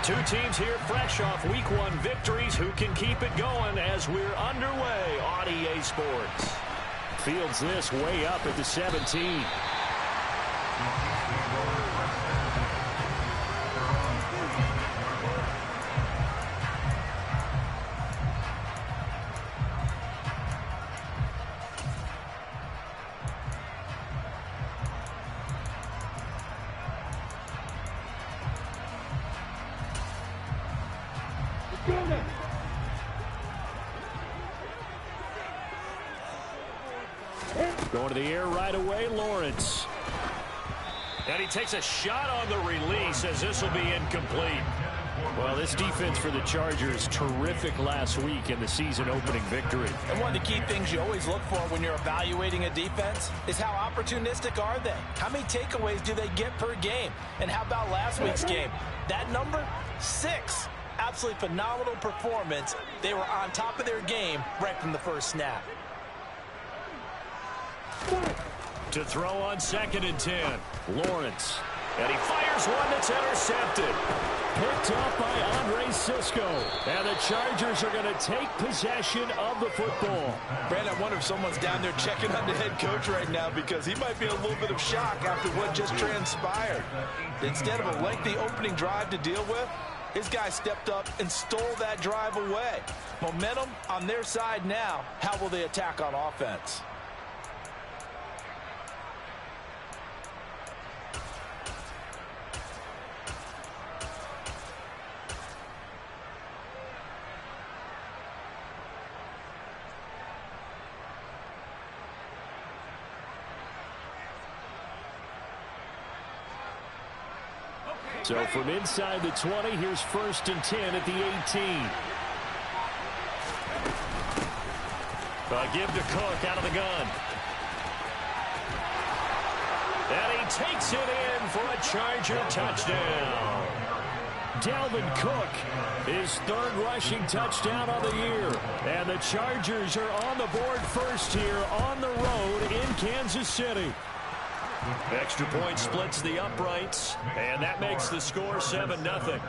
Two teams here fresh off Week 1 victories who can keep it going as we're underway on EA Sports. Fields this way up at the 17. Going to the air right away, Lawrence. And he takes a shot on the release as this will be incomplete. Well, this defense for the Chargers, terrific last week in the season-opening victory. And one of the key things you always look for when you're evaluating a defense is how opportunistic are they? How many takeaways do they get per game? And how about last week's game? That number, 6. Absolutely phenomenal performance. They were on top of their game right from the first snap. To throw on 2nd and 10, Lawrence. And he fires one that's intercepted. Picked up by Andre Cisco. And the Chargers are going to take possession of the football. Brandon, I wonder if someone's down there checking on the head coach right now because he might be in a little bit of shock after what just transpired. Instead of a lengthy opening drive to deal with, his guy stepped up and stole that drive away. Momentum on their side now. How will they attack on offense? So from inside the 20, here's 1st and 10 at the 18. Give to Cook out of the gun. And he takes it in for a Charger touchdown. Dalvin Cook, his 3rd rushing touchdown of the year. And the Chargers are on the board first here on the road in Kansas City. Extra point splits the uprights, and that makes the score 7-0.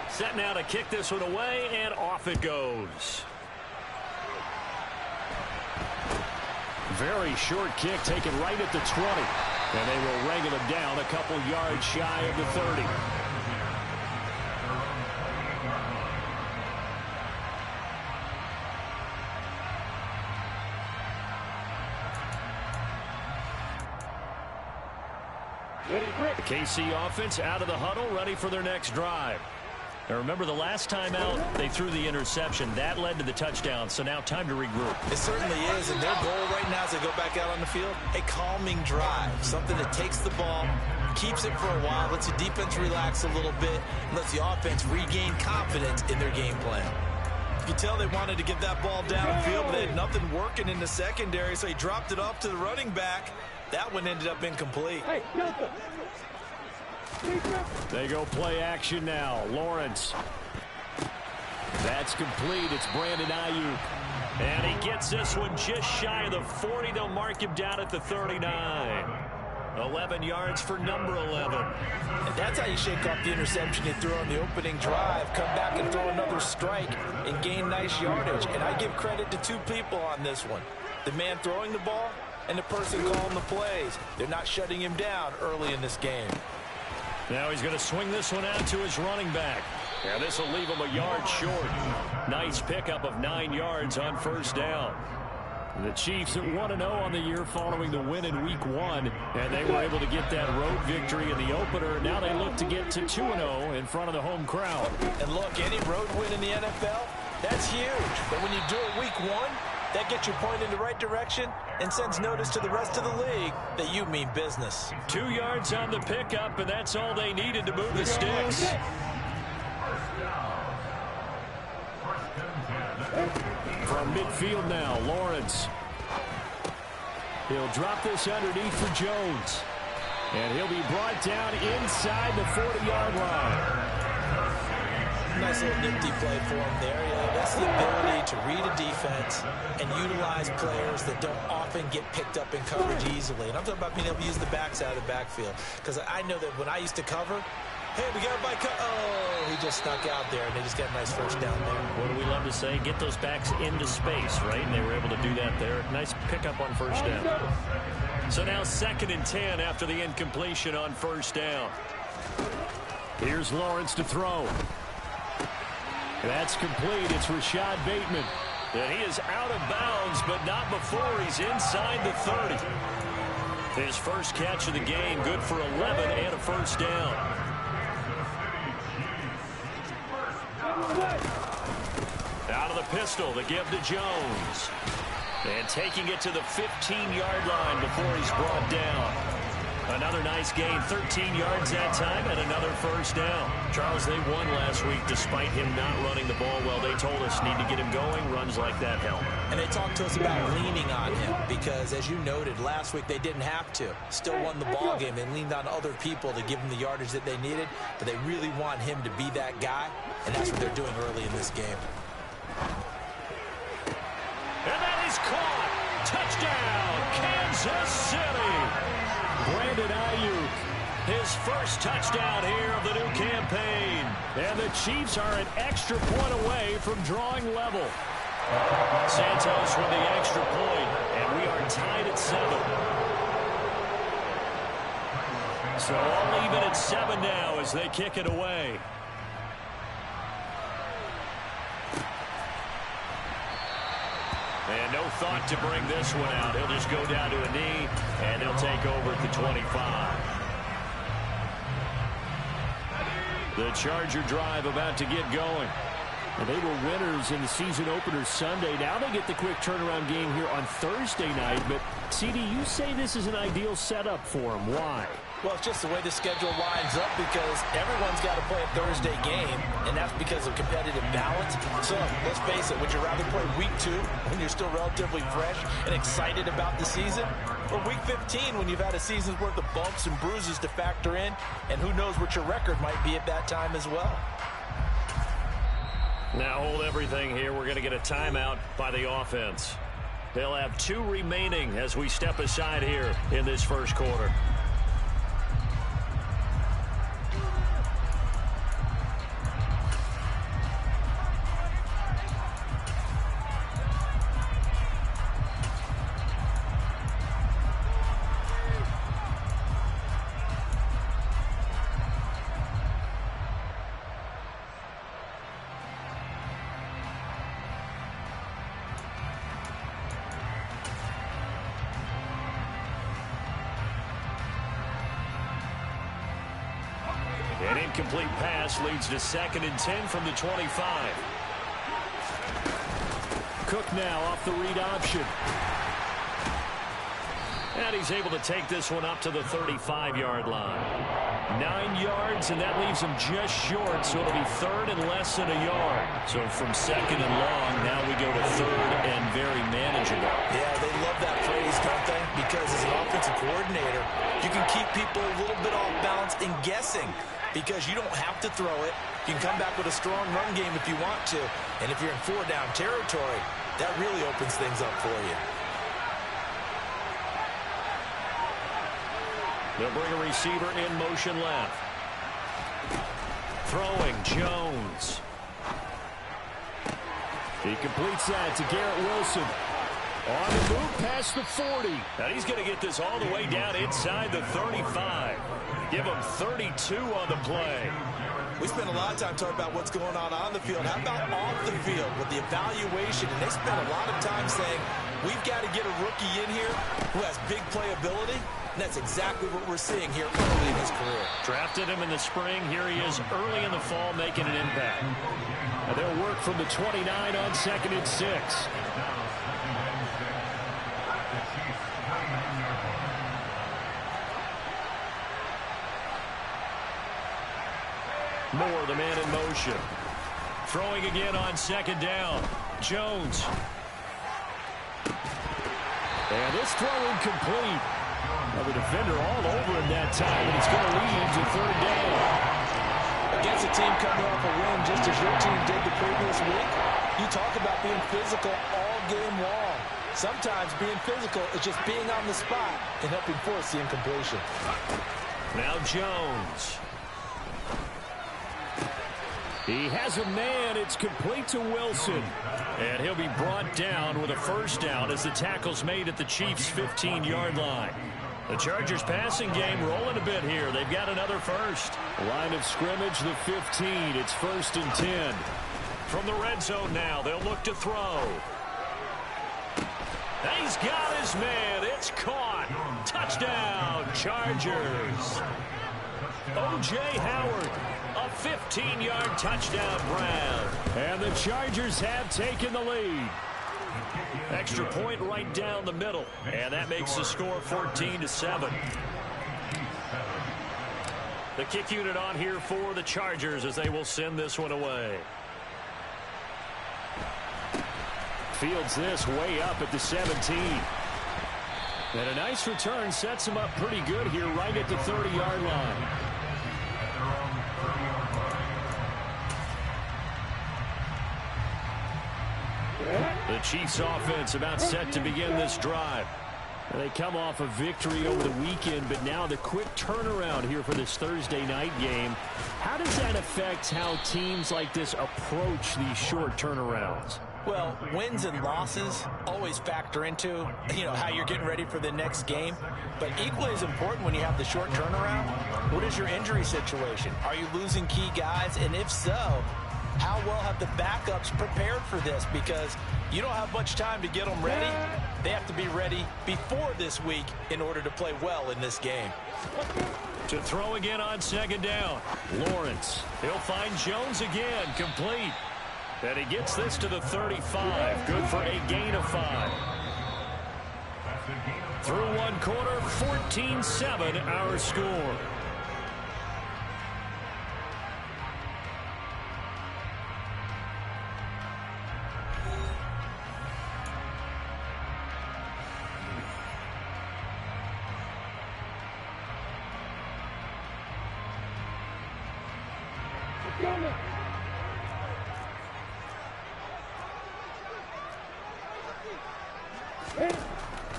Set now to kick this one away, and off it goes. Very short kick taken right at the 20. And they will wrangle him down a couple yards shy of the 30. The KC offense out of the huddle, ready for their next drive. Now remember, the last time out, they threw the interception. That led to the touchdown, so now time to regroup. It certainly is, and their goal right now as they go back out on the field, a calming drive, something that takes the ball, keeps it for a while, lets the defense relax a little bit, and lets the offense regain confidence in their game plan. You can tell they wanted to get that ball downfield, but they had nothing working in the secondary, so he dropped it off to the running back. That one ended up incomplete. They go play action now. Lawrence. That's complete. It's Brandon Ayuk. And he gets this one just shy of the 40. They'll mark him down at the 39. 11 yards for number 11. And that's how you shake off the interception you threw on the opening drive. Come back and throw another strike and gain nice yardage. And I give credit to 2 people on this one. The man throwing the ball and the person calling the plays. They're not shutting him down early in this game. Now he's going to swing this one out to his running back. And this will leave him a yard short. Nice pickup of 9 yards on first down. The Chiefs at 1-0 on the year following the win in Week 1. And they were able to get that road victory in the opener. Now they look to get to 2-0 in front of the home crowd. And look, any road win in the NFL, that's huge. But when you do it Week 1, that gets you pointed in the right direction and sends notice to the rest of the league that you mean business. 2 yards on the pickup, and that's all they needed to move the sticks. From midfield now, Lawrence. He'll drop this underneath for Jones. And he'll be brought down inside the 40-yard line. nice little nifty play for him there. Yeah, that's the ability to read a defense and utilize players that don't often get picked up in coverage easily. And I'm talking about being able to use the backside of the backfield. Because I know that when I used to cover, hey, we got everybody oh, he just snuck out there, and they just got a nice first down there. What do we love to say? Get those backs into space, right? And they were able to do that there. Nice pickup on first down. So now 2nd and 10 after the incompletion on first down. Here's Lawrence to throw. That's complete. It's Rashad Bateman. And he is out of bounds, but not before he's inside the 30. His first catch of the game, good for 11 and a first down. Out of the pistol, the give to Jones. And taking it to the 15-yard line before he's brought down. Another nice gain, 13 yards that time, and another first down. Charles, they won last week despite him not running the ball well. They told us need to get him going. Runs like that help. And they talked to us about leaning on him because, as you noted, last week they didn't have to. Still won the ball game. They leaned on other people to give them the yardage that they needed, but they really want him to be that guy, and that's what they're doing early in this game. And that is caught. Touchdown, Kansas City. Brandon Ayuk, his first touchdown here of the new campaign. And the Chiefs are an extra point away from drawing level. Santos with the extra point, and we are tied at 7. So all even at 7 now as they kick it away. And no thought to bring this one out. He'll just go down to a knee, and they'll take over at the 25. The Charger drive about to get going. And they were winners in the season opener Sunday. Now they get the quick turnaround game here on Thursday night. But, CD, you say this is an ideal setup for them. Why? Well, it's just the way the schedule lines up because everyone's got to play a Thursday game, and that's because of competitive balance. So, let's face it, would you rather play week 2 when you're still relatively fresh and excited about the season, or week 15 when you've had a season's worth of bumps and bruises to factor in, and who knows what your record might be at that time as well? Now hold everything here. We're going to get a timeout by the offense. They'll have 2 remaining as we step aside here in this first quarter. An incomplete pass leads to 2nd and 10 from the 25. Cook now off the read option. And he's able to take this one up to the 35-yard line. 9 yards, and that leaves him just short, so it'll be 3rd and less than a yard. So from 2nd and long, now we go to 3rd and very manageable. Yeah, they love that phrase, don't they? Because as an offensive coordinator, you can keep people a little bit off balance and guessing because you don't have to throw it. You can come back with a strong run game if you want to. And if you're in 4-down territory, that really opens things up for you. They'll bring a receiver in motion left. Throwing, Jones. He completes that to Garrett Wilson. On the move past the 40. And he's going to get this all the way down inside the 35. Give him 32 on the play. We spend a lot of time talking about what's going on the field. How about off the field with the evaluation? And they spend a lot of time saying, we've got to get a rookie in here who has big playability. And that's exactly what we're seeing here early in his career. Drafted him in the spring. Here he is early in the fall making an impact. And they'll work from the 29 on 2nd and 6. Moore, the man in motion. Throwing again on 2nd down. Jones. And this throw incomplete. Now the defender all over him that time, and it's going to lead to 3rd down. against a team coming off a win just as your team did the previous week, you talk about being physical all game long. Sometimes being physical is just being on the spot and helping force the incompletion. Now Jones. He has a man. It's complete to Wilson. And he'll be brought down with a first down as the tackle's made at the Chiefs' 15-yard line. The Chargers passing game rolling a bit here. They've got another first. Line of scrimmage, the 15. It's 1st and 10. From the red zone now, they'll look to throw. He's got his man. It's caught. Touchdown, Chargers. O.J. Howard, a 15-yard touchdown grab. And the Chargers have taken the lead. Extra point right down the middle. And that makes the score 14-7. The kick unit on here for the Chargers as they will send this one away. Fields this way up at the 17. And a nice return sets him up pretty good here right at the 30-yard line. The Chiefs offense about set to begin this drive. They come off a victory over the weekend, but now the quick turnaround here for this Thursday night game. How does that affect how teams like this approach these short turnarounds? Well, wins and losses always factor into, how you're getting ready for the next game. But equally as important when you have the short turnaround, what is your injury situation? Are you losing key guys? And if so, how well have the backups prepared for this? Because you don't have much time to get them ready. They have to be ready before this week in order to play well in this game. To throw again on 2nd down. Lawrence. He'll find Jones again. Complete. And he gets this to the 35. Good for a gain of 5. Through one quarter, 14-7 our score.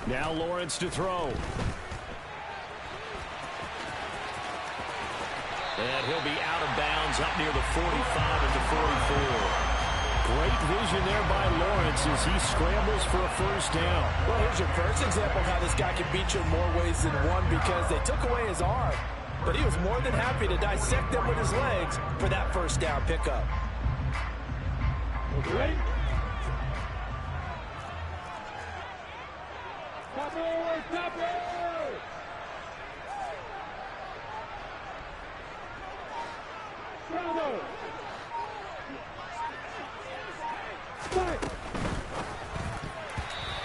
Now Lawrence to throw. And he'll be out of bounds up near the 45 at the 44. Great vision there by Lawrence as he scrambles for a first down. Well, here's your first example of how this guy can beat you in more ways than one, because they took away his arm. But he was more than happy to dissect them with his legs for that first down pickup. Ready?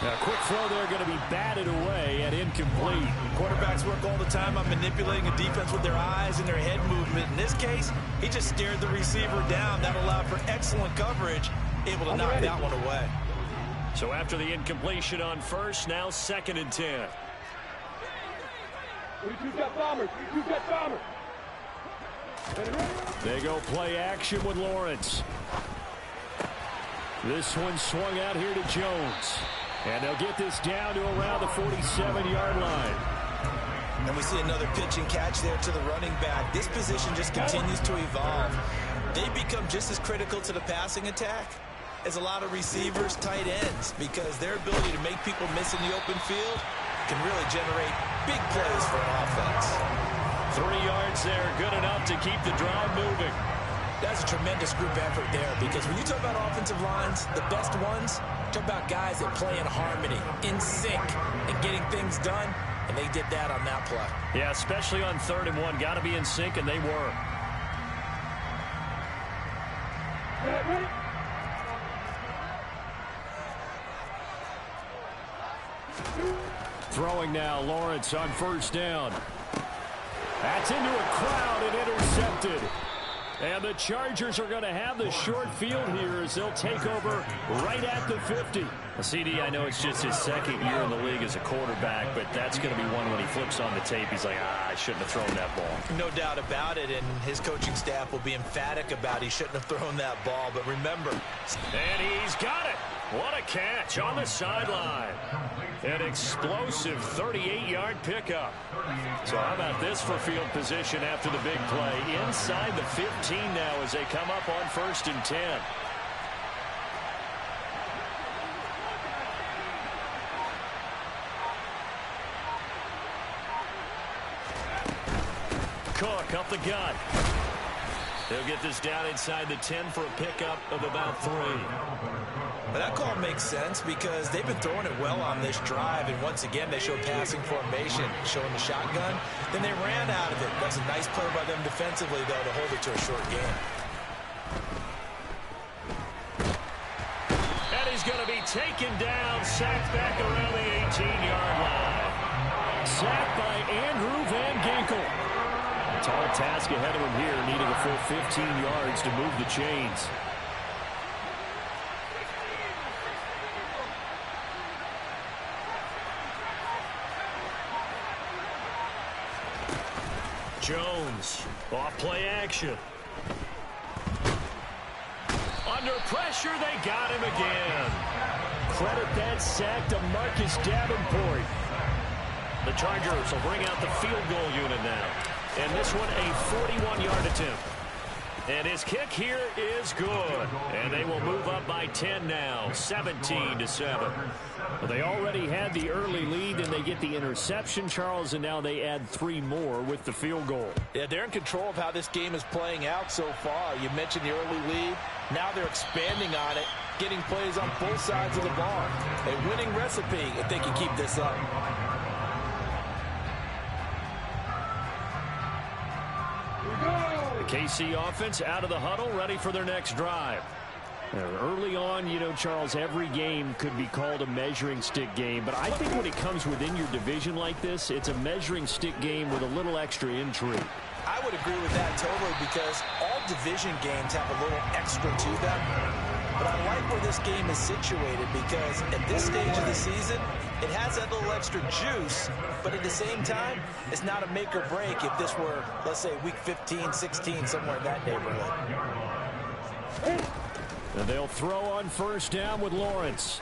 Now, a quick throw there going to be batted away and incomplete. Quarterbacks work all the time on manipulating a defense with their eyes and their head movement. In this case, he just stared the receiver down. That allowed for excellent coverage, able to knock that one away. So after the incompletion on first, now 2nd and 10. They go play action with Lawrence. This one swung out here to Jones. And they'll get this down to around the 47-yard line. And we see another pitch and catch there to the running back. This position just continues to evolve. They become just as critical to the passing attack as a lot of receivers, tight ends, because their ability to make people miss in the open field can really generate big plays for an offense. 3 yards there, good enough to keep the drive moving. That's a tremendous group effort there, because when you talk about offensive lines, the best ones, talk about guys that play in harmony, in sync, and getting things done, and they did that on that play. Yeah, especially on 3rd and 1. Got to be in sync, and they were. Throwing now, Lawrence on 1st down. That's into a crowd and intercepted. And the Chargers are going to have the short field here as they'll take over right at the 50. CD, I know it's just his second year in the league as a quarterback, but that's going to be one when he flips on the tape. He's like, I shouldn't have thrown that ball. No doubt about it, and his coaching staff will be emphatic about he shouldn't have thrown that ball. But remember. And he's got it. What a catch on the sideline. An explosive 38-yard pickup. So how about this for field position after the big play? Inside the 15 now as they come up on 1st and 10. Cook up the gut. He'll get this down inside the 10 for a pickup of about 3. Well, that call makes sense because they've been throwing it well on this drive, and once again they show passing formation, showing the shotgun. Then they ran out of it. That's a nice play by them defensively, though, to hold it to a short game. And he's going to be taken down, sacked back around the 18-yard line. Sacked by Andrew Van Ginkel. Tall task ahead of him here, needing a full 15 yards to move the chains. Jones, off play action. Under pressure, they got him again. Credit that sack to Marcus Davenport. The Chargers will bring out the field goal unit now. And this one a 41-yard attempt. And his kick here is good. And they will move up by 10 now, 17-7. Well, they already had the early lead, and they get the interception, Charles, and now they add 3 more with the field goal. Yeah, they're in control of how this game is playing out so far. You mentioned the early lead. Now they're expanding on it, getting plays on both sides of the ball. A winning recipe if they can keep this up. The KC offense out of the huddle, ready for their next drive. Early on, you know, Charles, every game could be called a measuring stick game, but I think when it comes within your division like this, it's a measuring stick game with a little extra intrigue. I would agree with that totally because all division games have a little extra to them. But I like where this game is situated because at this stage of the season, it has that little extra juice, but at the same time, it's not a make or break if this were, let's say, week 15, 16, somewhere in that neighborhood. And they'll throw on first down with Lawrence.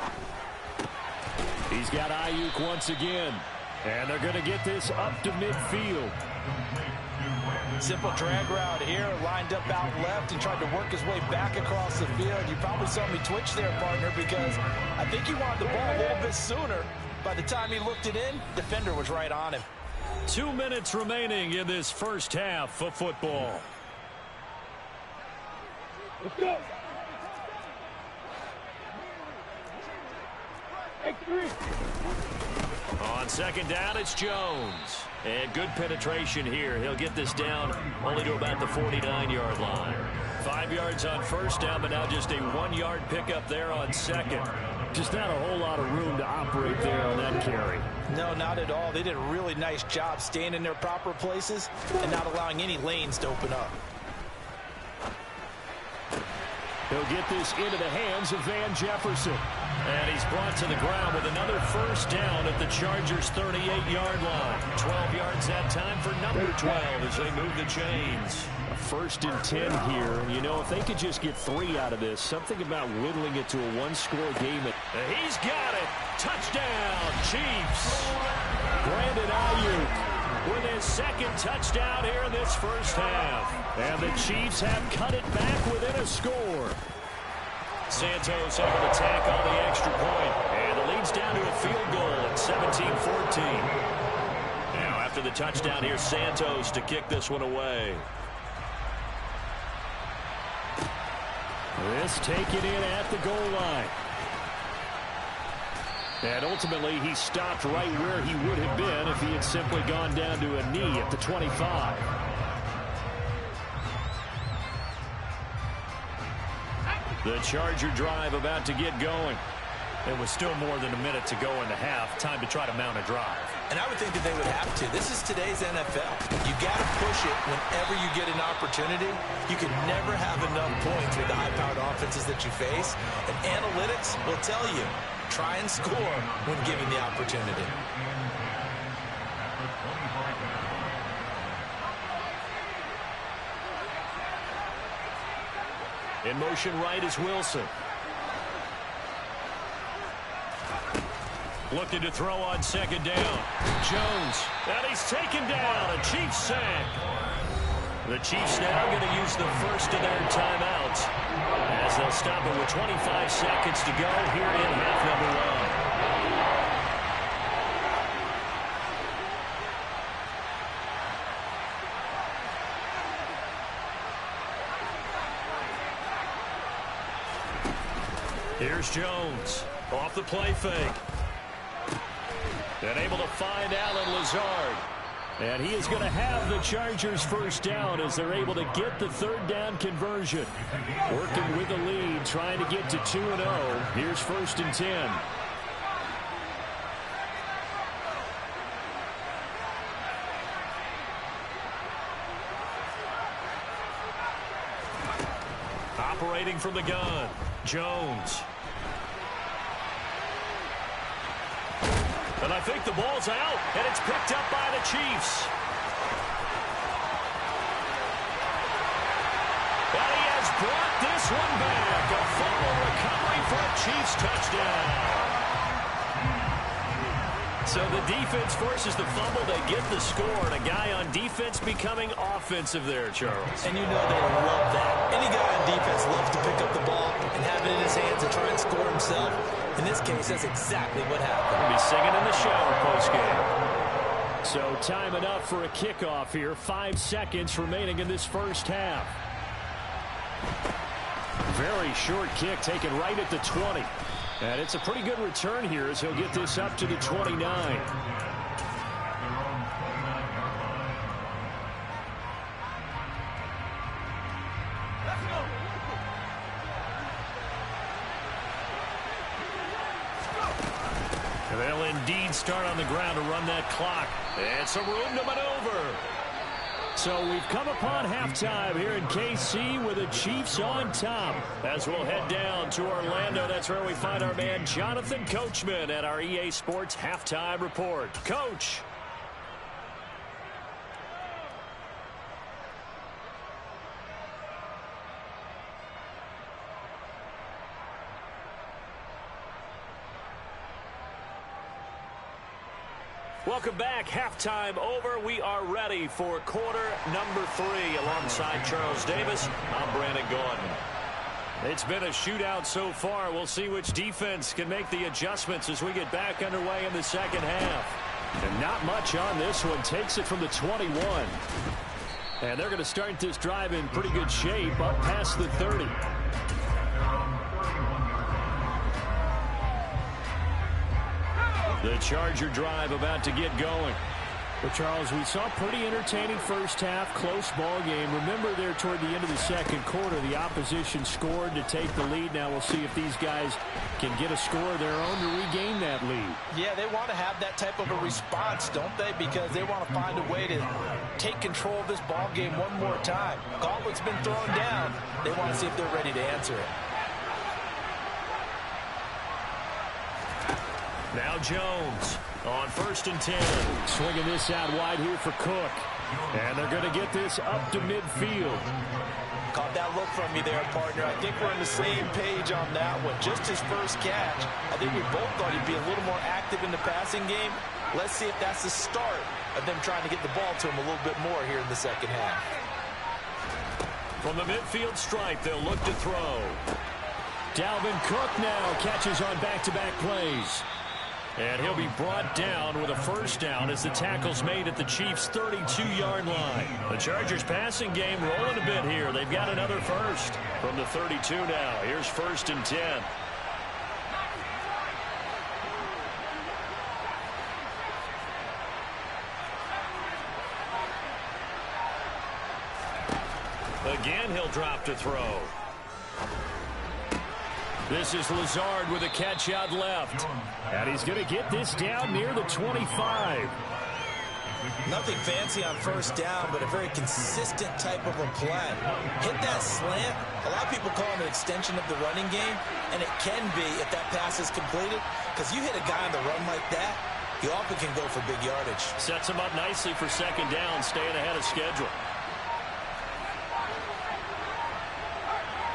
He's got Ayuk once again. And they're going to get this up to midfield. Simple drag route here, lined up out left and tried to work his way back across the field. You probably saw me twitch there, partner, because I think he wanted the ball a little bit sooner. By the time he looked it in, defender was right on him. 2 minutes remaining in this first half of football. Let's go. On second down, it's Jones. And good penetration here. He'll get this down only to about the 49-yard line. 5 yards on first down, but now just a 1-yard pickup there on second. Just not a whole lot of room to operate there on that carry. No, not at all. They did a really nice job staying in their proper places and not allowing any lanes to open up. He'll get this into the hands of Van Jefferson. And he's brought to the ground with another first down at the Chargers' 38-yard line. 12 yards that time for number 12 as they move the chains. A 1st and 10 here. And, you know, if they could just get 3 out of this, something about whittling it to a 1-score game. He's got it. Touchdown, Chiefs. Brandon Ayuk with his second touchdown here in this first half. And the Chiefs have cut it back within a score. Santos able to tack on the extra point. And the lead's down to a field goal at 17-14. Now after the touchdown, here's Santos to kick this one away. This taken in at the goal line. And ultimately, he stopped right where he would have been if he had simply gone down to a knee at the 25. The Charger drive about to get going. There was still more than a minute to go in the half. Time to try to mount a drive. And I would think that they would have to. This is today's NFL. You got to push it whenever you get an opportunity. You can never have enough points with the high-powered offenses that you face. And analytics will tell you, try and score when given the opportunity. In motion right is Wilson. Looking to throw on second down. Jones. And he's taken down. A Chiefs sack. The Chiefs now going to use the first of their timeouts as they'll stop it with 25 seconds to go here in half number one. Here's Jones off the play fake. And able to find Allen Lazard. And he is going to have the Chargers first down as they're able to get the third down conversion. Working with the lead, trying to get to 2-0. Here's first and 10. Operating from the gun, Jones. And I think the ball's out, and it's picked up by the Chiefs. And he has brought this one back. A fumble recovery for a Chiefs touchdown. So the defense forces the fumble. They get the score, and a guy on defense becoming offensive there, Charles. And you know they love that. Any guy on defense loves to pick up the ball and have it in his hands and try and score himself. In this case, that's exactly what happened. He'll be singing in the shower postgame. So time enough for a kickoff here. 5 seconds remaining in this first half. Very short kick taken right at the 20. And it's a pretty good return here as he'll get this up to the 29. And they'll indeed start on the ground to run that clock. And some room to maneuver. So we've come upon halftime here in KC with the Chiefs on top. As we'll head down to Orlando, that's where we find our man Jonathan Coachman at our EA Sports Halftime Report. Coach. Welcome back. Halftime over. We are ready for quarter number 3. Alongside Charles Davis, I'm Brandon Gordon. It's been a shootout so far. We'll see which defense can make the adjustments as we get back underway in the second half. And not much on this one. Takes it from the 21. And they're going to start this drive in pretty good shape up past the 30. The Charger drive about to get going. Well, Charles, we saw a pretty entertaining first half, close ball game. Remember there toward the end of the second quarter, the opposition scored to take the lead. Now we'll see if these guys can get a score of their own to regain that lead. Yeah, they want to have that type of a response, don't they? Because they want to find a way to take control of this ball game one more time. Gauntlet's been thrown down. They want to see if they're ready to answer it. Now Jones on first and 10. Swinging this out wide here for Cook. And they're going to get this up to midfield. Caught that look from me there, partner. I think we're on the same page on that one. Just his first catch. I think we both thought he'd be a little more active in the passing game. Let's see if that's the start of them trying to get the ball to him a little bit more here in the second half. From the midfield stripe, they'll look to throw. Dalvin Cook now catches on back-to-back plays. And he'll be brought down with a first down as the tackle's made at the Chiefs' 32-yard line. The Chargers passing game rolling a bit here. They've got another first from the 32 now. Here's first and 10. Again, he'll drop to throw. This is Lazard with a catch out left. And he's going to get this down near the 25. Nothing fancy on first down, but a very consistent type of a play. Hit that slant. A lot of people call it an extension of the running game, and it can be if that pass is completed, because you hit a guy on the run like that, you often can go for big yardage. Sets him up nicely for second down, staying ahead of schedule.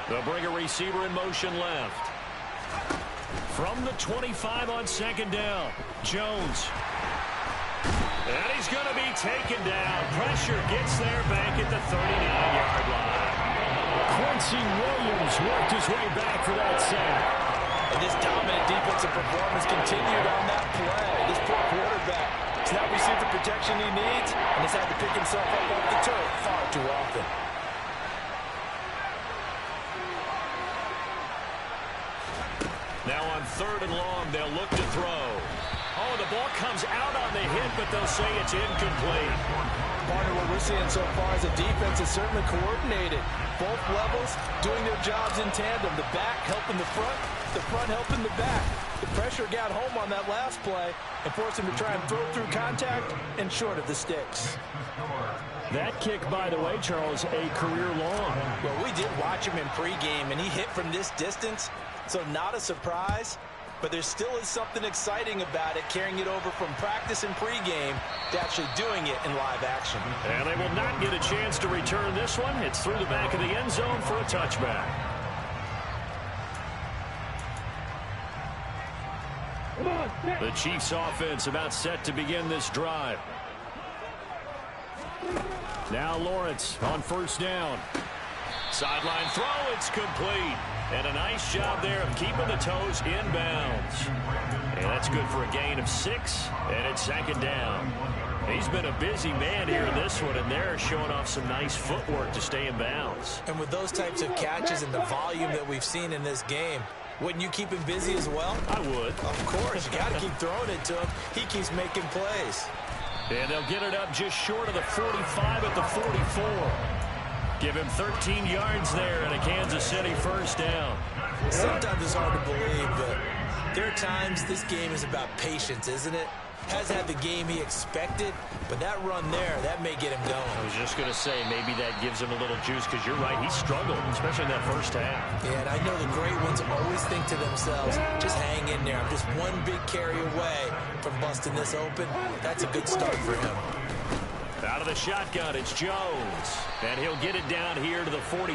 They'll bring a receiver in motion left. From the 25 on second down, Jones. And he's going to be taken down. Pressure gets there back at the 39-yard line. Quincy Williams worked his way back for that sack. And this dominant defensive performance continued on that play. This poor quarterback has not received the protection he needs and has had to pick himself up off the turf far too often. Now on third and long, they'll look to throw. Oh, the ball comes out on the hit, but they'll say it's incomplete. Partner, what we're seeing so far is the defense is certainly coordinated. Both levels doing their jobs in tandem. The back helping the front helping the back. The pressure got home on that last play and forced him to try and throw through contact and short of the sticks. That kick, by the way, Charles, a career long. Well, we did watch him in pregame, and he hit from this distance, so not a surprise. But there still is something exciting about it, carrying it over from practice and pregame to actually doing it in live action. And they will not get a chance to return this one. It's through the back of the end zone for a touchback. The Chiefs offense about set to begin this drive. Now Lawrence on first down. Sideline throw, it's complete. And a nice job there of keeping the toes inbounds. And that's good for a gain of 6, and it's second down. He's been a busy man here in this one, and they're showing off some nice footwork to stay in bounds. And with those types of catches and the volume that we've seen in this game, wouldn't you keep him busy as well? I would. Of course. You got to keep throwing it to him. He keeps making plays. And they'll get it up just short of the 45 at the 44. Give him 13 yards there and a Kansas City first down. Sometimes it's hard to believe, but there are times this game is about patience, isn't it? Has had the game he expected, but that run there, that may get him going. I was just going to say, maybe that gives him a little juice, because you're right, he struggled, especially in that first half. Yeah, and I know the great ones always think to themselves, just hang in there. I'm just one big carry away from busting this open. That's a good start for him. Out of the shotgun, it's Jones. And he'll get it down here to the 43.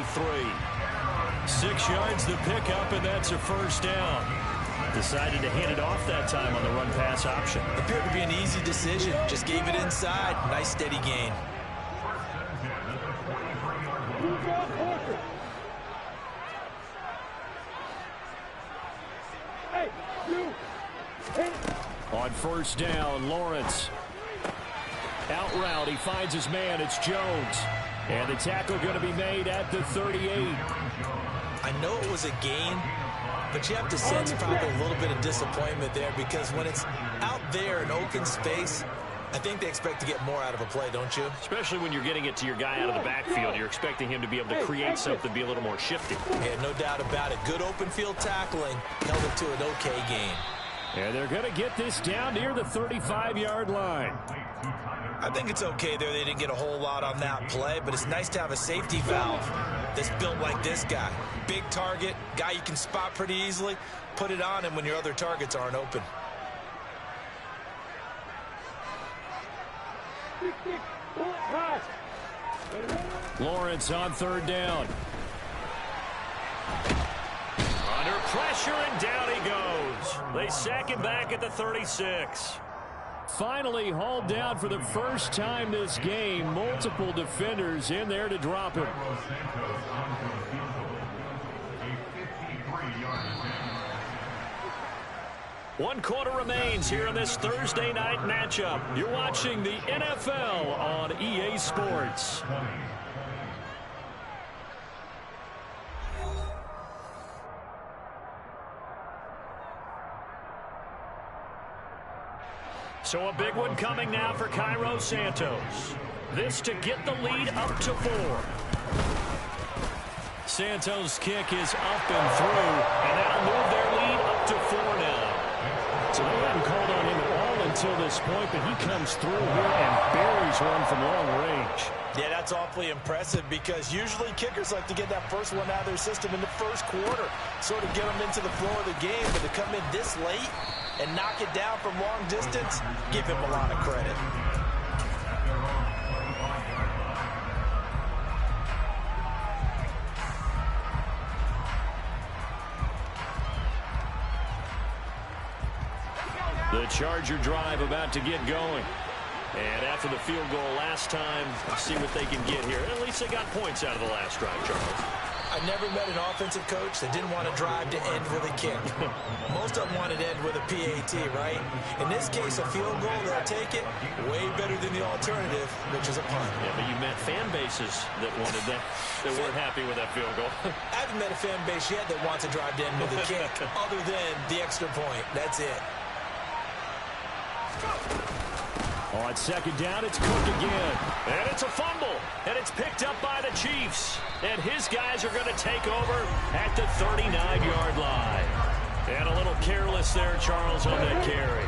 6 yards to pick up, and that's a first down. Decided to hand it off that time on the run-pass option. Appeared to be an easy decision. Just gave it inside. Nice steady gain. On first down, Lawrence. Out route, he finds his man. It's Jones. And the tackle going to be made at the 38. I know it was a gain, but you have to sense probably a little bit of disappointment there, because when it's out there in open space, I think they expect to get more out of a play, don't you? Especially when you're getting it to your guy out of the backfield. You're expecting him to be able to create something, be a little more shifty. Yeah, no doubt about it. Good open field tackling held it to an okay gain. And they're going to get this down near the 35-yard line. I think it's okay there. They didn't get a whole lot on that play, but it's nice to have a safety valve that's built like this guy. Big target, guy you can spot pretty easily. Put it on him when your other targets aren't open. Lawrence on third down. Under pressure, and down he goes. They sack him back at the 36. Finally hauled down for the first time this game. Multiple defenders in there to drop him. One quarter remains here in this Thursday night matchup. You're watching the NFL on EA Sports. So a big one coming now for Cairo Santos. This to get the lead up to 4. Santos' kick is up and through, and that'll move their lead up to 4 now. So they haven't called on him at all until this point, but he comes through here and buries one from long range. Yeah, that's awfully impressive because usually kickers like to get that first one out of their system in the first quarter, sort of get them into the flow of the game, but to come in this late and knock it down from long distance, give him a lot of credit. The Charger drive about to get going. And after the field goal last time, see what they can get here. At least they got points out of the last drive, Charles. I've never met an offensive coach that didn't want to drive to end with a kick. Most of them wanted to end with a PAT, right? In this case, a field goal, they'll take it. Way better than the alternative, which is a punt. Yeah, but you met fan bases that wanted that, that weren't happy with that field goal. I haven't met a fan base yet that wants to drive to end with a kick, other than the extra point. That's it. On second down, it's Cook again. And it's a fumble. And it's picked up by the Chiefs. And his guys are going to take over at the 39-yard line. And a little careless there, Charles, on that carry.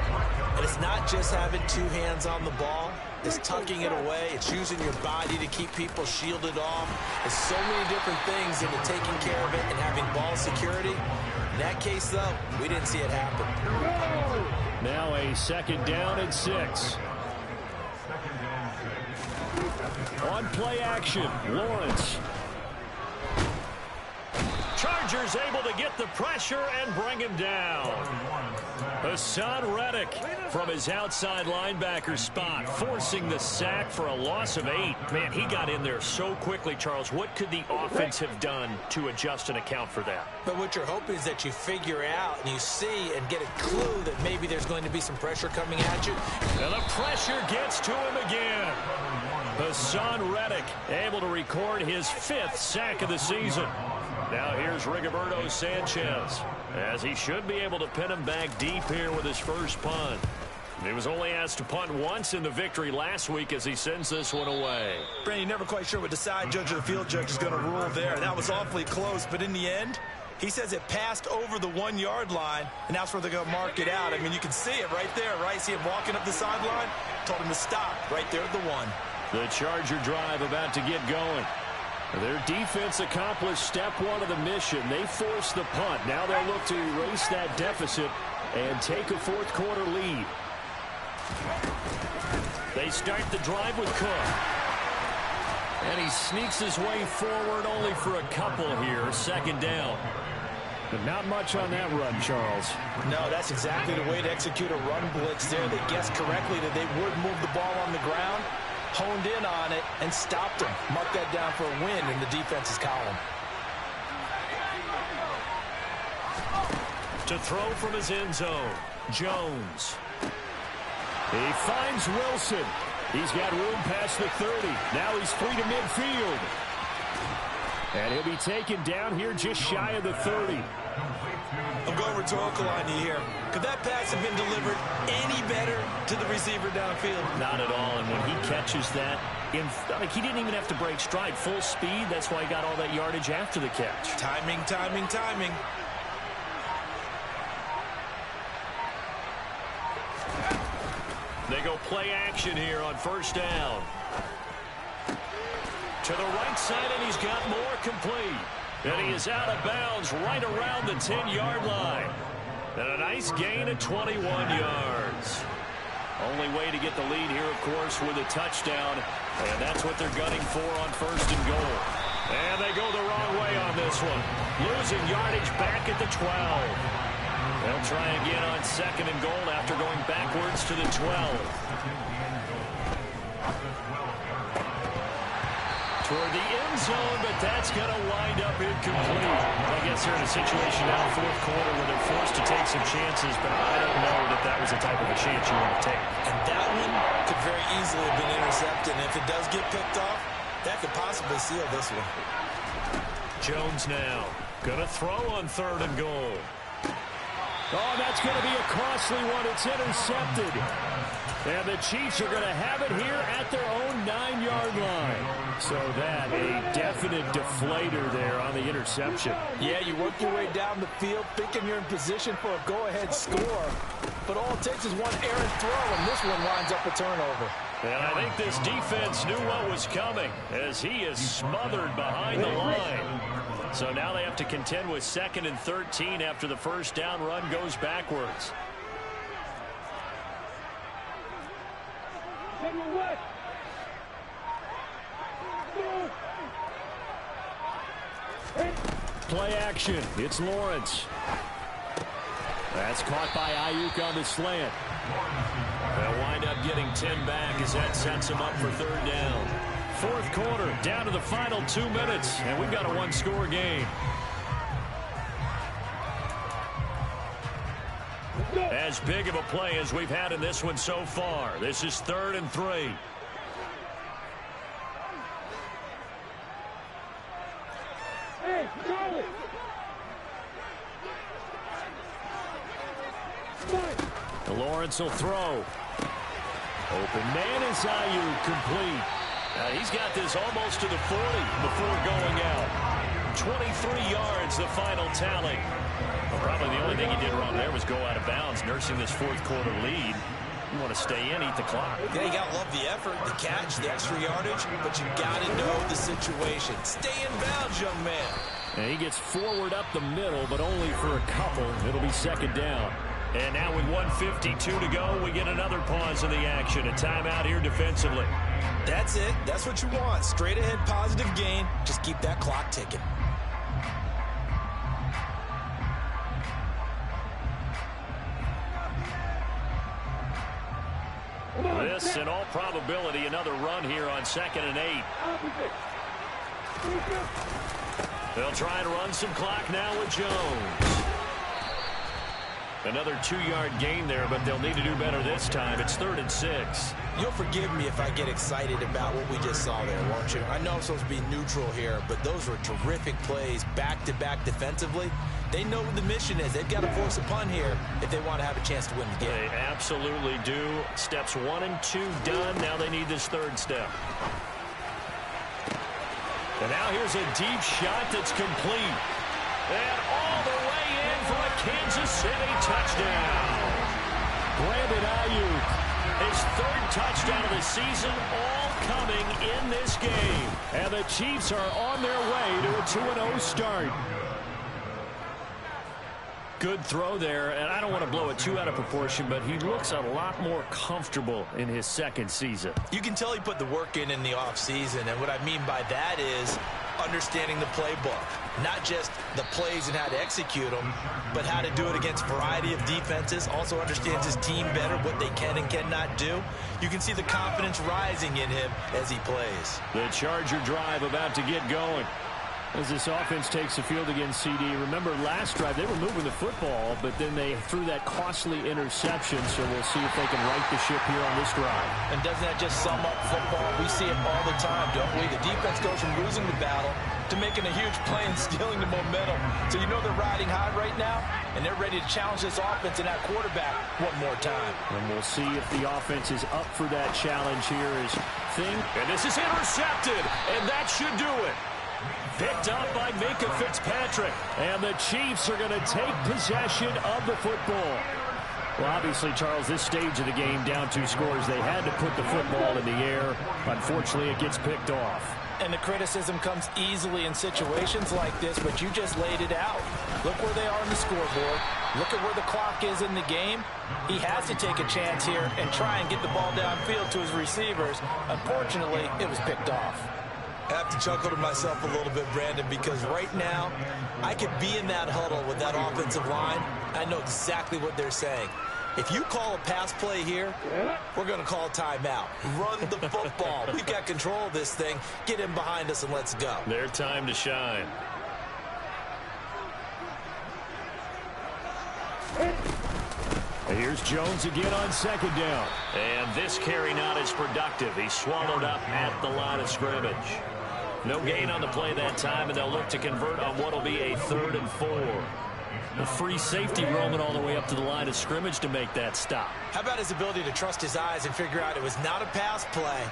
And it's not just having two hands on the ball. It's tucking it away. It's using your body to keep people shielded off. There's so many different things into taking care of it and having ball security. In that case, though, we didn't see it happen. Now a second down and 6. On play action, Lawrence. Chargers able to get the pressure and bring him down. Hassan Reddick from his outside linebacker spot, forcing the sack for a loss of 8. Man, he got in there so quickly, Charles. What could the offense have done to adjust and account for that? But what you're hoping is that you figure out and you see and get a clue that maybe there's going to be some pressure coming at you. And the pressure gets to him again. Hassan Reddick able to record his 5th sack of the season. Now here's Rigoberto Sanchez, as he should be able to pin him back deep here with his first punt. He was only asked to punt once in the victory last week as he sends this one away. Brandon, you're never quite sure what the side judge or the field judge is going to rule there. That was awfully close, but in the end, he says it passed over the 1-yard line, and that's where they're going to mark it out. I mean, you can see it right there, right? See him walking up the sideline? Told him to stop right there at the 1. The Charger drive about to get going. Their defense accomplished step 1 of the mission. They forced the punt. Now they'll look to erase that deficit and take a fourth quarter lead. They start the drive with Cook. And he sneaks his way forward only for a couple here. Second down. But not much on that run, Charles. No, that's exactly the way to execute a run blitz there. They guessed correctly that they would move the ball on the ground, honed in on it, and stopped him. Mark that down for a win in the defense's column. To throw from his end zone, Jones. He finds Wilson. He's got room past the 30. Now he's free to midfield. And he'll be taken down here just shy of the 30. I'm going rhetorical on you here. Could that pass have been delivered any better to the receiver downfield? Not at all. And when he catches that, he didn't even have to break stride. Full speed. That's why he got all that yardage after the catch. Timing, timing, timing. They go play action here on first down. To the right side, and he's got more complete. And he is out of bounds right around the 10-yard line. And a nice gain of 21 yards. Only way to get the lead here, of course, with a touchdown. And that's what they're gunning for on first and goal. And they go the wrong way on this one. Losing yardage back at the 12. They'll try again on second and goal after going backwards to the 12. Toward the end zone, but that's going to wind up incomplete. I guess they're in a situation now, fourth quarter, where they're forced to take some chances, but I don't know that that was the type of a chance you want to take. And that one could very easily have been intercepted. And if it does get picked off, that could possibly seal this one. Jones now going to throw on third and goal. Oh, that's going to be a costly one. It's intercepted. And the Chiefs are going to have it here at their own 9-yard line. So that, a definite deflator there on the interception. Yeah, you work your way down the field thinking you're in position for a go-ahead score. But all it takes is one errant throw, and this one winds up a turnover. And I think this defense knew what was coming as he is smothered behind the line. So now they have to contend with 2nd and 13 after the first down run goes backwards. Play action. It's Lawrence. That's caught by Ayuk on the slant. They'll wind up getting 10 back as that sets them up for 3rd down. 4th quarter, down to the final 2 minutes, and we've got a 1-score game. As big of a play as we've had in this one so far. This is 3rd and 3. Lawrence will throw. Open man is Ayuk, complete. He's got this almost to the 40 before going out. 23 yards, the final tally. Well, probably the only thing he did wrong there was go out of bounds, nursing this 4th quarter lead. You want to stay in, eat the clock. Yeah, you got to love the effort, the catch, the extra yardage, but you got to know the situation. Stay in bounds, young man. And he gets forward up the middle, but only for a couple. It'll be 2nd down. And now with 1:52 to go, we get another pause in the action. A timeout here defensively. That's it. That's what you want. Straight ahead positive gain. Just keep that clock ticking. This, in all probability, another run here on 2nd and 8. They'll try and run some clock now with Jones. Another 2-yard gain there, but they'll need to do better this time. It's 3rd and 6. You'll forgive me if I get excited about what we just saw there, won't you? I know I'm supposed to be neutral here, but those were terrific plays back-to-back defensively. They know what the mission is. They've got to force a punt here if they want to have a chance to win the game. They absolutely do. Steps 1 and 2 done. Now they need this 3rd step. And now here's a deep shot that's complete. And all the way in for a Kansas City touchdown. Brandon Ayuk, his 3rd touchdown of the season, all coming in this game. And the Chiefs are on their way to a 2-0 start. Good throw there, and I don't want to blow it too out of proportion, but he looks a lot more comfortable in his 2nd season. You can tell he put the work in the offseason, and what I mean by that is understanding the playbook. Not just the plays and how to execute them, but how to do it against a variety of defenses. Also understands his team better, what they can and cannot do. You can see the confidence rising in him as he plays. The Charger drive about to get going. As this offense takes the field against CD. Remember last drive, they were moving the football, but then they threw that costly interception, so we'll see if they can right the ship here on this drive. And doesn't that just sum up football? We see it all the time, don't we? The defense goes from losing the battle to making a huge play and stealing the momentum. So you know they're riding high right now, and they're ready to challenge this offense and that quarterback one more time. And we'll see if the offense is up for that challenge here as Thing. And this is intercepted, and that should do it. Picked up by Minkah Fitzpatrick. And the Chiefs are going to take possession of the football. Well, obviously, Charles, this stage of the game, down 2 scores, they had to put the football in the air. Unfortunately, it gets picked off. And the criticism comes easily in situations like this, but you just laid it out. Look where they are on the scoreboard. Look at where the clock is in the game. He has to take a chance here and try and get the ball downfield to his receivers. Unfortunately, it was picked off. I have to chuckle to myself a little bit, Brandon, because right now I could be in that huddle with that offensive line. I know exactly what they're saying. If you call a pass play here, we're going to call a timeout. Run the football. We've got control of this thing. Get him behind us and let's go. Their time to shine. Here's Jones again on 2nd down. And this carry not as productive. He's swallowed up at the line of scrimmage. No gain on the play that time, and they'll look to convert on what will be a 3rd and 4. A free safety roaming all the way up to the line of scrimmage to make that stop. How about his ability to trust his eyes and figure out it was not a pass play,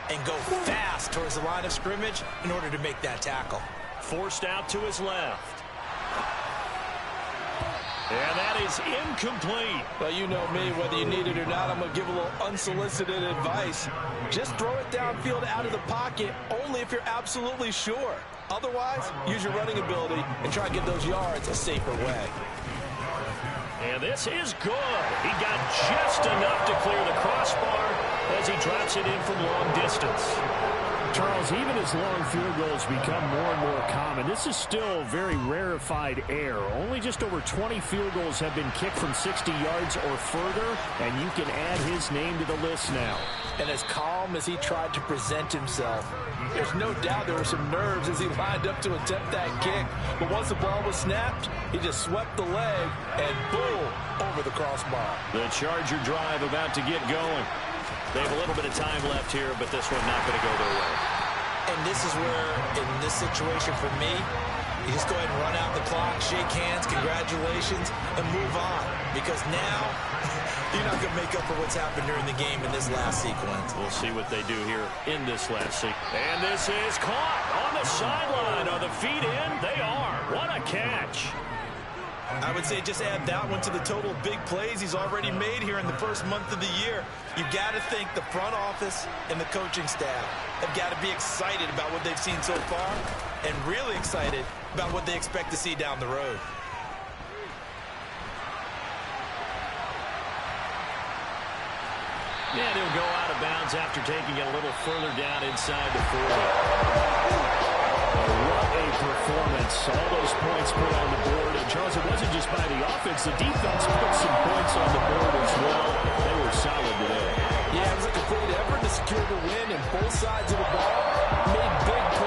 and go fast towards the line of scrimmage in order to make that tackle. Forced out to his left. And that is incomplete. Well, you know me, whether you need it or not, I'm going to give a little unsolicited advice. Just throw it downfield out of the pocket, only if you're absolutely sure. Otherwise, use your running ability and try to get those yards a safer way. And this is good. He got just enough to clear the crossbar as he drops it in from long distance. Charles, even as long field goals become more and more common, this is still very rarefied air. Only just over 20 field goals have been kicked from 60 yards or further, and you can add his name to the list now. And as calm as he tried to present himself, there's no doubt there were some nerves as he lined up to attempt that kick. But once the ball was snapped, he just swept the leg and boom, over the crossbar. The Charger drive about to get going. They have a little bit of time left here, but this one not going to go their way. And this is where, in this situation for me, you just go ahead and run out the clock, shake hands, congratulations, and move on. Because now, you're not going to make up for what's happened during the game in this last sequence. We'll see what they do here in this last sequence. And this is caught on the sideline. Are the feet in? They are. What a catch. I would say just add that one to the total big plays he's already made here in the first month of the year. You've got to think the front office and the coaching staff have got to be excited about what they've seen so far and really excited about what they expect to see down the road. And he'll go out of bounds after taking it a little further down inside the 40. What a performance. All those points put on the board. And, Charles, it wasn't just by the offense. The defense put some points on the board as well. They were solid today. Yeah, it was a complete effort to secure the win, and both sides of the ball made big plays.